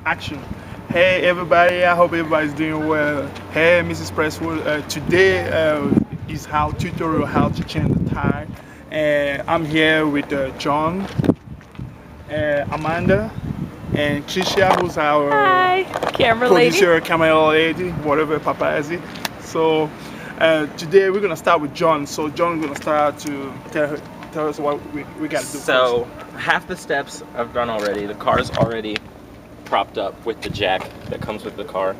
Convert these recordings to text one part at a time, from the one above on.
Action. Hey everybody, I hope everybody's doing well. Hey Mrs. Presswood, today is how tutorial how to change the tire. And I'm here with John, Amanda, and Tricia, who's our Hi, camera producer, lady. camera lady, whatever paparazzi. So today we're gonna start with John. So John's gonna start to tell us what we gotta do. So half the steps I've done already. The car's already propped up with the jack that comes with the car,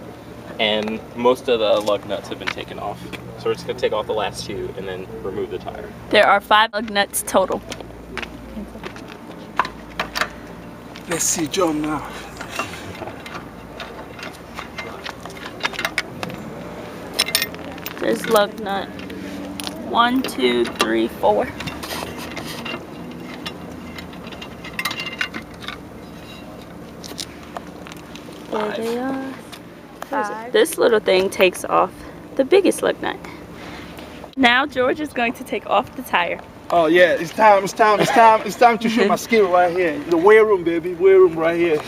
and most of the lug nuts have been taken off. So we're just gonna take off the last two and then remove the tire. There are 5 lug nuts total. Let's see John now. There's lug nut 1, 2, 3, 4. There they are. 5. This little thing takes off the biggest lug nut. Now George is going to take off the tire. Oh yeah, it's time to show my skill right here. The weigh room, baby, weigh room right here.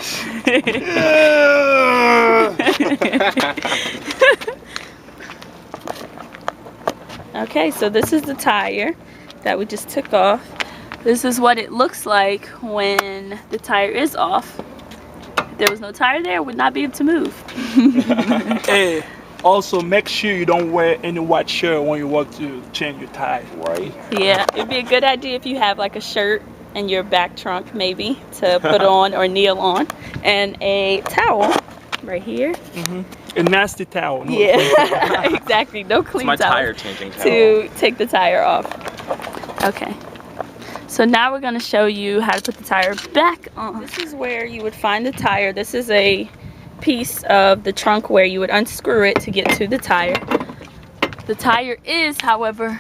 Okay, so this is the tire that we just took off. This is what it looks like when the tire is off. If there was no tire there, I would not be able to move. Hey, also make sure you don't wear any white shirt when you want to change your tire, right? Yeah, it'd be a good idea if you have like a shirt in your back trunk maybe to put on or kneel on, and a towel right here. A nasty towel. No? Yeah, exactly. No clean It's my towel tire changing towel. to take the tire off. Okay. So now we're going to show you how to put the tire back on. This is where you would find the tire. This is a piece of the trunk where you would unscrew it to get to the tire. The tire is, however,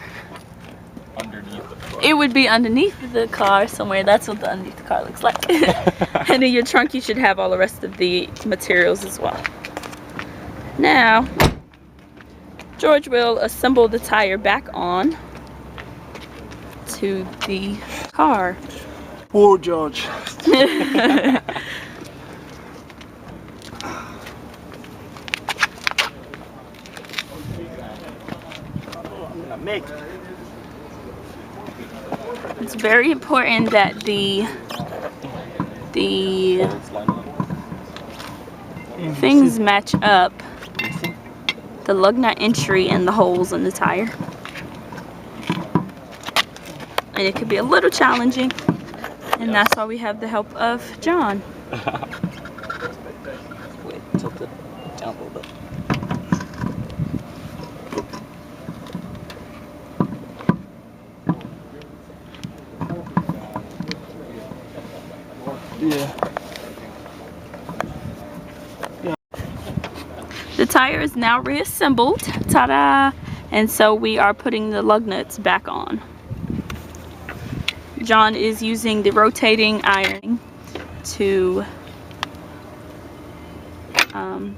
Underneath the car. it would be underneath the car somewhere. That's what the underneath the car looks like. And in your trunk you should have all the rest of the materials as well. Now, George will assemble the tire back on to the car. Poor George. Make it. It's very important that the things match up, the lug nut entry and the holes in the tire. And it could be a little challenging, and that's why we have the help of John. Wait, tilt it down a little bit. Yeah. The tire is now reassembled, ta-da! And so we are putting the lug nuts back on. John is using the rotating iron to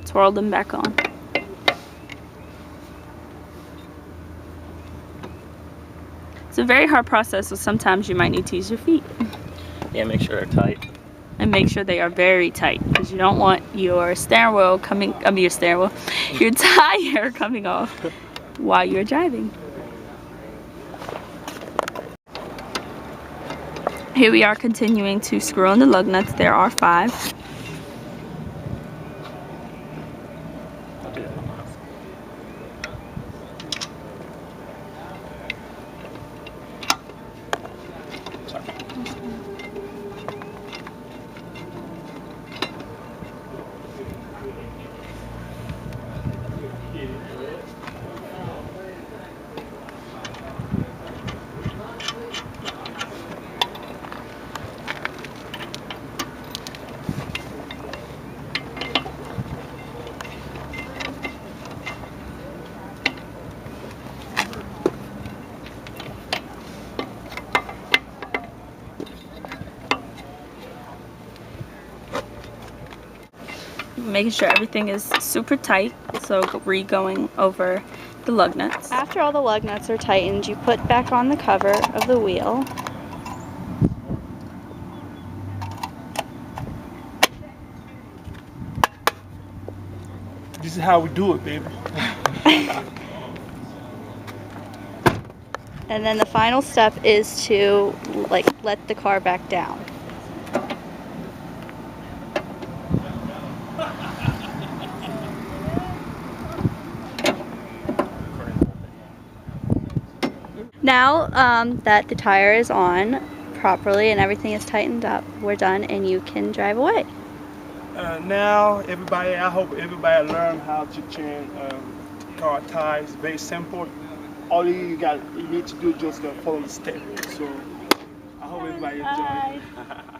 twirl them back on. It's a very hard process, so sometimes you might need to use your feet. Yeah, make sure they're tight. And make sure they are very tight, because you don't want your steering wheel coming, your tire coming off while you're driving. Here we are continuing to screw on the lug nuts. There are 5. I'll do that one last. Sorry. Making sure everything is super tight, so going over the lug nuts. After all the lug nuts are tightened, you put back on the cover of the wheel. This is how we do it, baby. And then the final step is to like let the car back down. Now that the tire is on properly and everything is tightened up, we're done and you can drive away. Now, everybody, I hope everybody learn how to change car tires. Very simple. All you need to do is just follow the steps. So I hope everybody enjoy.